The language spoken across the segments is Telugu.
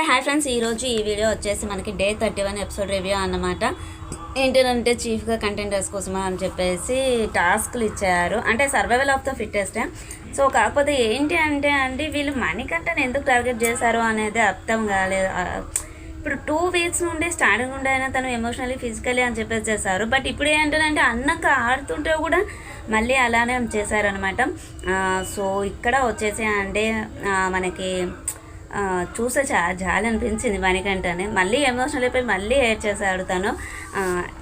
హాయ్ ఫ్రెండ్స్, ఈరోజు ఈ వీడియో వచ్చేసి మనకి డే 31 ఎపిసోడ్ రివ్యూ అన్నమాట. ఏంటంటే చీఫ్గా కంటెంటర్స్ కోసం అని చెప్పేసి టాస్క్లు ఇచ్చారు, అంటే survival of the fittest. So కాకపోతే ఏంటి అంటే వీళ్ళు మణికంఠని ఎందుకు టార్గెట్ చేశారు అనేది అర్థం కాలేదు. ఇప్పుడు 2 వీక్స్ నుండి స్టార్టింగ్ నుండి అయినా తను ఎమోషనల్లీ ఫిజికల్లీ అని చెప్పేసి చేశారు. బట్ ఇప్పుడు ఏంటంటే అన్నక ఆడుతుంటే కూడా మళ్ళీ అలానే చేశారనమాట. సో ఇక్కడ వచ్చేసి అంటే మనకి చూసే జాలి అనిపించింది మణికంఠని. మళ్ళీ ఎమోషనల్ అయిపోయి మళ్ళీ ఏడ్చేసాడు తను.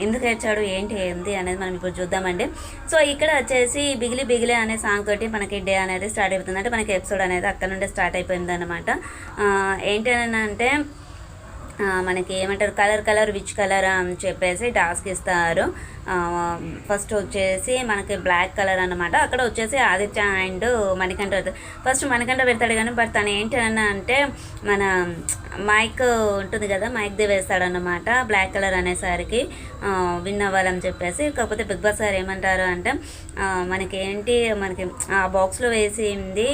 ఎందుకు ఏడ్చాడు ఏంటి అనేది మనం ఇప్పుడు చూద్దామండి. సో ఇక్కడ వచ్చేసి బిగిలి బిగిలి అనే సాంగ్ తోటి మనకి డే అనేది స్టార్ట్ అయిపోతుంది. అంటే మనకి ఎపిసోడ్ అనేది అక్కడ నుండే స్టార్ట్ అయిపోయింది అనమాట. ఏంటి అంటే మనకి ఏమంటారు, కలర్ విచ్ కలర్ అని చెప్పేసి టాస్క్ ఇస్తారు. ఫస్ట్ వచ్చేసి మనకి బ్లాక్ కలర్ అనమాట. అక్కడ వచ్చేసి ఆదిత్య అండ్ మణికంఠ ఫస్ట్ మణికంఠ పెడతాడు కానీ బట్ తను ఏంటి అంటే మన మైక్ ఉంటుంది కదా, మైక్ది వేస్తాడన్నమాట బ్లాక్ కలర్ అనేసరికి విన్ అవ్వాలని చెప్పేసి. కాకపోతే బిగ్ బాస్ గారు ఏమంటారు అంటే మనకి ఆ బాక్స్లో వేసింది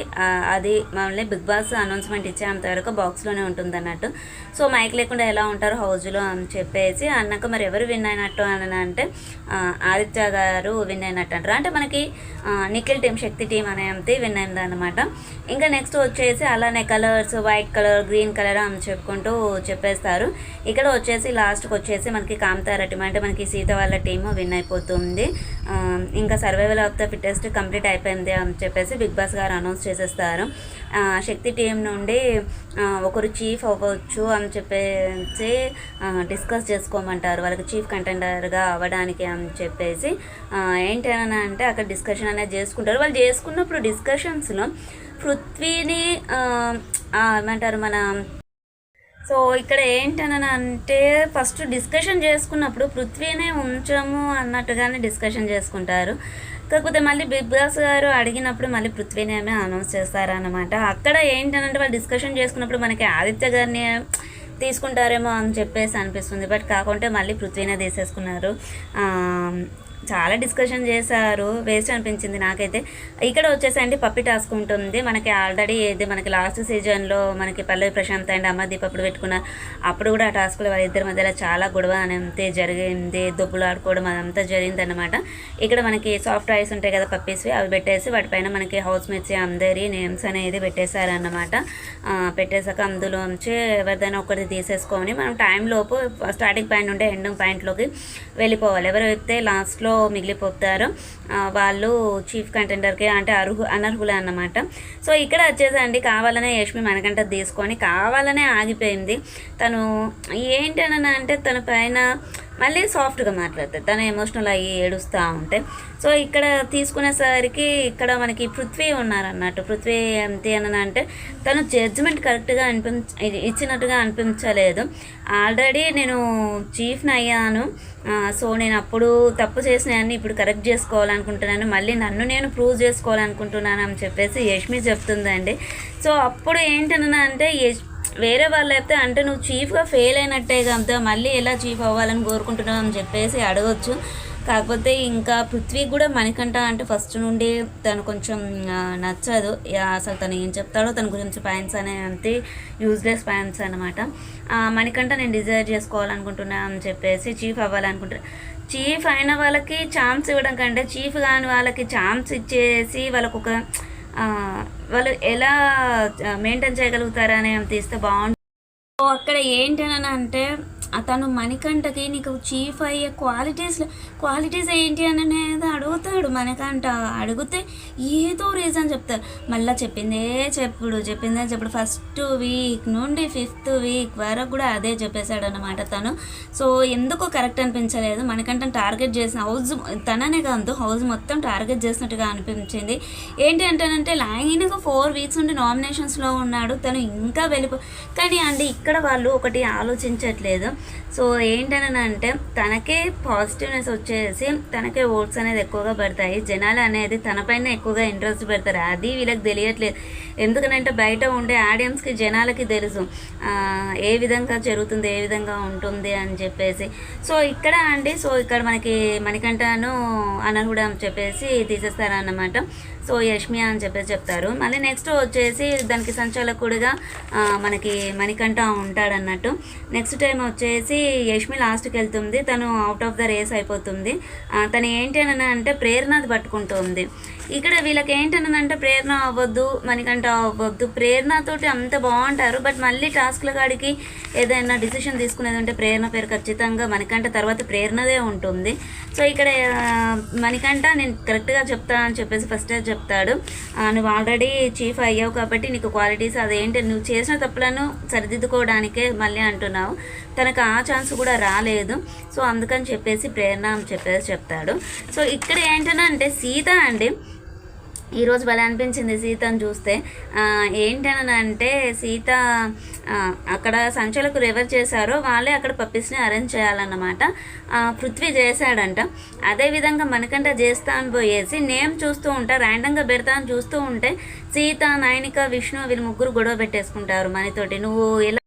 అది మళ్ళీ బిగ్ బాస్ అనౌన్స్మెంట్ ఇచ్చేంత వరకు బాక్స్లోనే ఉంటుంది అన్నట్టు. సో మైక్ లేకుండా ఎలా ఉంటారు హౌస్లో అని చెప్పేసి అన్నాక మరి ఎవరు విన్ అయినట్టు అని అంటే ఆదిత్య గారు విన్ అయినట్టు అంటారు. అంటే మనకి నిఖిల్ టీం, శక్తి టీం అనేది విన్ అయింది అనమాట. ఇంకా నెక్స్ట్ వచ్చేసి అలానే colours white colour, green colour అని చెప్పుకుంటూ చెప్పేస్తారు. ఇక్కడ వచ్చేసి లాస్ట్కి వచ్చేసి మనకి కాంతార టీం, అంటే మనకి సీత వాళ్ళ టీము విన్ అయిపోతుంది. ఇంకా survival of the fittest complete అయిపోయింది అని చెప్పేసి బిగ్ బాస్ గారు అనౌన్స్ చేసేస్తారు. శక్తి టీం నుండి ఒకరు చీఫ్ అవ్వచ్చు అని చెప్పేసి డిస్కస్ చేసుకోమంటారు, వాళ్ళకి చీఫ్ కంటెండర్గా అవ్వడానికి అని చెప్పేసి. ఏంటి అని అంటే అక్కడ డిస్కషన్ అనేది చేసుకుంటారు. వాళ్ళు చేసుకున్నప్పుడు డిస్కషన్స్లో పృథ్వీని ఏమంటారు సో ఇక్కడ ఏంటని అంటే ఫస్ట్ డిస్కషన్ చేసుకున్నప్పుడు పృథ్వీనే ఉంచము అన్నట్టుగానే డిస్కషన్ చేసుకుంటారు. కాకపోతే మళ్ళీ బిగ్ బాస్ గారు అడిగినప్పుడు మళ్ళీ పృథ్వీనేమే అనౌన్స్ చేస్తారనమాట. అక్కడ ఏంటనంటే వాళ్ళు డిస్కషన్ చేసుకున్నప్పుడు మనకి ఆదిత్య గారిని తీసుకుంటారేమో అని చెప్పేసి అనిపిస్తుంది. బట్ కాకుంటే మళ్ళీ పృథ్వీనే తీసేసుకున్నారు. చాలా డిస్కషన్ చేశారు, వేస్ట్ అనిపించింది నాకైతే. ఇక్కడ వచ్చేసి అండి పప్పి టాస్క్ ఉంటుంది మనకి. ఆల్రెడీ ఏది మనకి లాస్ట్ సీజన్లో మనకి పల్లవి ప్రశాంత్ అండ్ అమర్దీప్ అప్పుడు పెట్టుకున్నారు. అప్పుడు కూడా ఆ టాస్క్లో వాళ్ళిద్దరి మధ్యలో చాలా గొడవ అనేది జరిగింది, దొబ్బులు ఆడుకోవడం అదంతా జరిగిందనమాట. ఇక్కడ మనకి సాఫ్ట్ రైస్ ఉంటాయి కదా పప్పీస్వి, అవి పెట్టేసి వాటిపైన మనకి హౌస్ మేట్స్ అందరి నేమ్స్ అనేది పెట్టేశారన్నమాట. పెట్టేశాక అందులోంచి ఎవరిదైనా ఒకటి తీసేసుకొని మనం టైంలోపు స్టార్టింగ్ పాయింట్ ఉంటే ఎండింగ్ పాయింట్లోకి వెళ్ళిపోవాలి. ఎవరు అయితే లాస్ట్లో మిగిలిపోతారు వాళ్ళు చీఫ్ కంటెండర్కి అంటే అనర్హులే అన్నమాట. సో ఇక్కడ వచ్చేసండి కావాలనే యష్మి మనకంట తీసుకొని కావాలనే ఆగిపోయింది. తను ఏంటి అని అంటే తన పైన మళ్ళీ సాఫ్ట్గా మాట్లాడుతుంది, తను ఎమోషనల్ అయ్యి ఏడుస్తూ ఉంటే. సో ఇక్కడ తీసుకునేసరికి ఇక్కడ మనకి పృథ్వీ ఉన్నారన్నట్టు. పృథ్వీ ఎంత అని అంటే తను జడ్జిమెంట్ కరెక్ట్గా ఇచ్చినట్టుగా అనిపించలేదు. ఆల్రెడీ నేను చీఫ్ని అయ్యాను, సో నేను అప్పుడు తప్పు చేసినాయని ఇప్పుడు కరెక్ట్ చేసుకోవాలనుకుంటున్నాను, మళ్ళీ నన్ను నేను ప్రూవ్ చేసుకోవాలనుకుంటున్నాను అని చెప్పేసి యష్మి చెప్తుందండి. సో అప్పుడు ఏంటన్నా అంటే వేరే వాళ్ళు అయితే అంటే నువ్వు చీఫ్గా ఫెయిల్ అయినట్టే కదా, మళ్ళీ ఎలా చీఫ్ అవ్వాలని కోరుకుంటున్నావు అని చెప్పేసి అడగచ్చు. కాకపోతే ఇంకా పృథ్వీ కూడా మణికంఠ అంటే ఫస్ట్ నుండి తను కొంచెం నచ్చదు. అసలు తను ఏం చెప్తాడో తన గురించి పాయింట్స్ అనేది యూజ్లెస్ పాయింట్స్ అనమాట. మణికంఠ నేను డిజైర్ చేసుకోవాలనుకుంటున్నా అని చెప్పేసి చీఫ్ అవ్వాలనుకుంటున్నా. చీఫ్ అయిన వాళ్ళకి ఛాన్స్ ఇవ్వడం కంటే చీఫ్ కాని వాళ్ళకి ఛాన్స్ ఇచ్చేసి వాళ్ళకు ఒక వాళ్ళు ఎలా మెయింటైన్ చేయగలుగుతారని తీస్తే బాగుంటుంది. సో అక్కడ ఏంటని అంటే అతను మణికంఠకి నీకు చీఫ్ అయ్యే క్వాలిటీస్ ఏంటి అని అనేది అడుగుతాడు. మణికంఠ అడిగితే ఏదో రీజన్ చెప్తారు, మళ్ళీ చెప్పిందే చెప్పుడు ఫస్ట్ వీక్ నుండి 5th వీక్ వరకు కూడా అదే చెప్పేశాడు అనమాట తను. సో ఎందుకో కరెక్ట్ అనిపించలేదు. మణికంఠని టార్గెట్ చేసిన హౌస్ తననే కాదు హౌస్ మొత్తం టార్గెట్ చేసినట్టుగా అనిపించింది. ఏంటి అంటేనంటే లైన్గా 4 వీక్స్ నుండి నామినేషన్స్లో ఉన్నాడు తను, ఇంకా కానీ అండి ఇక్కడ వాళ్ళు ఒకటి ఆలోచించట్లేదు. సో ఏంటని అంటే తనకే పాజిటివ్నెస్ వచ్చేసి తనకే ఓట్స్ అనేది ఎక్కువగా పడతాయి, జనాలు అనేది తనపైన ఎక్కువగా ఇంట్రెస్ట్ పెడతారు. అది వీళ్ళకి తెలియట్లేదు. ఎందుకనంటే బయట ఉండే ఆడియన్స్కి జనాలకి తెలుసు ఏ విధంగా జరుగుతుంది, ఏ విధంగా ఉంటుంది అని చెప్పేసి. సో ఇక్కడ అండి, సో ఇక్కడ మనకి మణికంఠను అనహుడ అని చెప్పేసి తీసేస్తారన్నమాట. సో యష్మి అని చెప్పేసి చెప్తారు. మళ్ళీ నెక్స్ట్ వచ్చేసి దానికి సంచాలకుడిగా మనకి మణికంఠ ఉంటాడన్నట్టు. నెక్స్ట్ టైం వచ్చేసి యష్మి లాస్ట్కి వెళ్తుంది, తను అవుట్ ఆఫ్ ద రేస్ అయిపోతుంది. తను ఏంటి అని అంటే ప్రేరణది పట్టుకుంటుంది. ఇక్కడ వీళ్ళకి ఏంటనంటే ప్రేరణ అవ్వద్దు, మణికంఠ అవ్వద్దు. ప్రేరణతోటి అంత బాగుంటారు, బట్ మళ్ళీ టాస్క్ల కాడికి ఏదైనా డిసిషన్ తీసుకునేది ఉంటే ప్రేరణ పేరు ఖచ్చితంగా మణికంఠ తర్వాత ప్రేరణదే ఉంటుంది. సో ఇక్కడ మణికంఠ నేను కరెక్ట్గా చెప్తా అని చెప్పేసి ఫస్ట్ చెప్తాడు, నువ్వు ఆల్రెడీ చీఫ్ అయ్యావు కాబట్టి నీకు క్వాలిటీస్ అదేంటి నువ్వు చేసిన తప్పులను సరిదిద్దుకోవడానికే మళ్ళీ అంటున్నావు, తనకు ఆ ఛాన్స్ కూడా రాలేదు. సో అందుకని చెప్పేసి ప్రేరణ అని చెప్పేసి చెప్తాడు. సో ఇక్కడ ఏంటంటే సీత అండి, ఈరోజు భలే అనిపించింది సీతను చూస్తే. ఏంటని అంటే సీత అక్కడ సంచలకు ఎవరు చేశారో వాళ్ళే అక్కడ పప్పీస్ని అరేంజ్ చేయాలన్నమాట. పృథ్వీ చేశాడంట. అదేవిధంగా మనకంట చేస్తా అని పోయేసి నేమ్ చూస్తూ ఉంటా, ర్యాండమ్గా పెడతా అని చూస్తూ ఉంటే సీత, నైనిక, విష్ణు వీళ్ళు ముగ్గురు గొడవ పెట్టేసుకుంటారు మనతోటి. నువ్వు ఎలా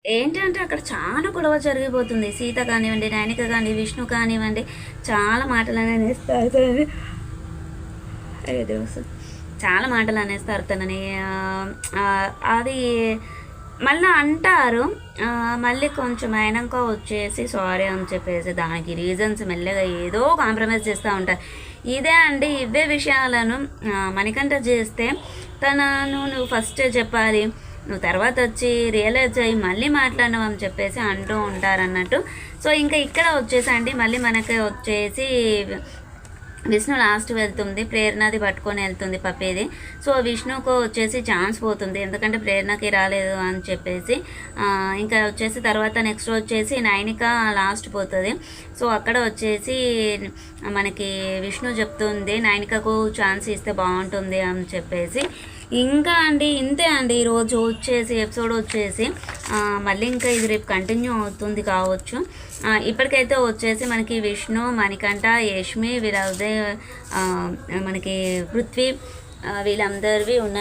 ఏంటంటే అక్కడ చాలా గొడవ జరిగిపోతుంది. సీత కానివ్వండి, నైనిక కానివ్వండి, విష్ణు కానివ్వండి, చాలా మాటలు అనేది ఇస్తారు, చాలా మాటలు అనేస్తారు తనని. అది మళ్ళీ అంటారు, మళ్ళీ కొంచెం అయినాక వచ్చేసి సారీ అని చెప్పేసి దానికి రీజన్స్ మెల్లగా ఏదో కాంప్రమైజ్ చేస్తూ ఉంటారు. ఇదే అండి, ఇవే విషయాలను మణికంఠ చేస్తే నువ్వు ఫస్ట్ చెప్పాలి, నువ్వు తర్వాత వచ్చి రియలైజ్ అయ్యి మళ్ళీ మాట్లాడినావు అని చెప్పేసి అంటూ ఉంటారన్నట్టు. సో ఇంకా ఇక్కడ వచ్చేసి అండి మళ్ళీ మనకి వచ్చేసి విష్ణు లాస్ట్ వెళ్తుంది, ప్రేరణది పట్టుకొని వెళ్తుంది పప్పేది. సో విష్ణుకు వచ్చేసి ఛాన్స్ పోతుంది, ఎందుకంటే ప్రేరణకి రాలేదు అని చెప్పేసి. ఇంకా వచ్చేసి తర్వాత నెక్స్ట్ వచ్చేసి నైనిక లాస్ట్ పోతుంది. సో అక్కడ వచ్చేసి మనకి విష్ణు చెప్తుంది నైనికకు ఛాన్స్ ఇస్తే బాగుంటుంది అని చెప్పేసి. ఇంకా అండి ఇంతే అండి ఈరోజు వచ్చేసి ఎపిసోడ్ వచ్చేసి మళ్ళీ ఇంకా ఇది రేపు కంటిన్యూ అవుతుంది కావచ్చు. ఇప్పటికైతే వచ్చేసి మనకి విష్ణు, మణికంఠ, యష్మి వీళ్ళదే మనకి పృథ్వీ వీళ్ళందరివి ఉన్న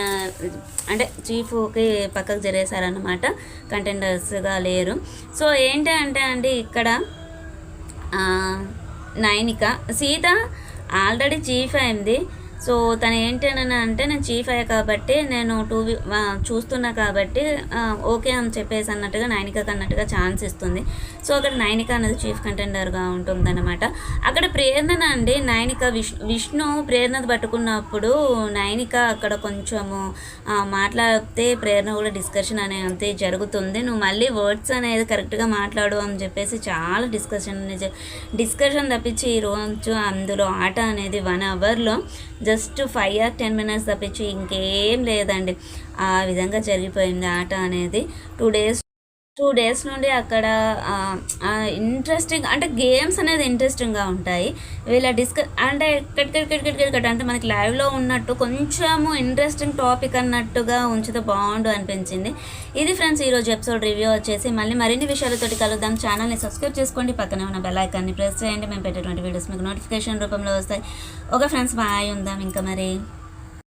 అంటే చీఫ్కి పక్కకు జరిగేశారన్నమాట, కంటెండర్స్గా లేరు. సో ఏంటి అంటే అండి ఇక్కడ నైనిక, సీత ఆల్రెడీ చీఫ్ అయింది. సో తను ఏంటని అంటే నేను చీఫ్ అయ్యా కాబట్టి నేను చూస్తున్నా కాబట్టి ఓకే అని చెప్పేసి అన్నట్టుగా నైనికకు అన్నట్టుగా ఛాన్స్ ఇస్తుంది. సో అక్కడ నైనిక అనేది చీఫ్ కంటెండర్గా ఉంటుందన్నమాట. అక్కడ ప్రేరణ అండి, నైనిక విష్ణు ప్రేరణది పట్టుకున్నప్పుడు నైనిక అక్కడ కొంచెము మాట్లాడితే ప్రేరణ కూడా డిస్కషన్ అనేది జరుగుతుంది. నువ్వు మళ్ళీ వర్డ్స్ అనేది కరెక్ట్గా మాట్లాడు అని చెప్పేసి చాలా డిస్కషన్ తప్పించి ఈరోజు అందులో ఆట అనేది 1 అవర్లో జస్ట్ 5 or 10 minutes తప్పించి ఇంకేం లేదండి. ఆ విధంగా జరిగిపోయింది ఆట అనేది. 2 days నుండి అక్కడ ఇంట్రెస్టింగ్ అంటే గేమ్స్ అనేది ఇంట్రెస్టింగ్గా ఉంటాయి. వీళ్ళ అంటే కిట్ అంటే మనకి లైవ్లో ఉన్నట్టు కొంచెము ఇంట్రెస్టింగ్ టాపిక్ అన్నట్టుగా ఉంచితే బాగుండు అనిపించింది. ఇది ఫ్రెండ్స్ ఈరోజు ఎపిసోడ్ రివ్యూ వచ్చేసి. మళ్ళీ మరిన్ని విషయాలతోటి కలుద్దాం. ఛానల్ని సబ్స్క్రైబ్ చేసుకోండి, పక్కనే ఉన్న బెల్ ఐకాన్ని ప్రెస్ చేయండి, మేము పెట్టేటువంటి వీడియోస్ మీకు నోటిఫికేషన్ రూపంలో వస్తాయి. ఓకే ఫ్రెండ్స్, బాయ్, ఉందాం ఇంకా మరి.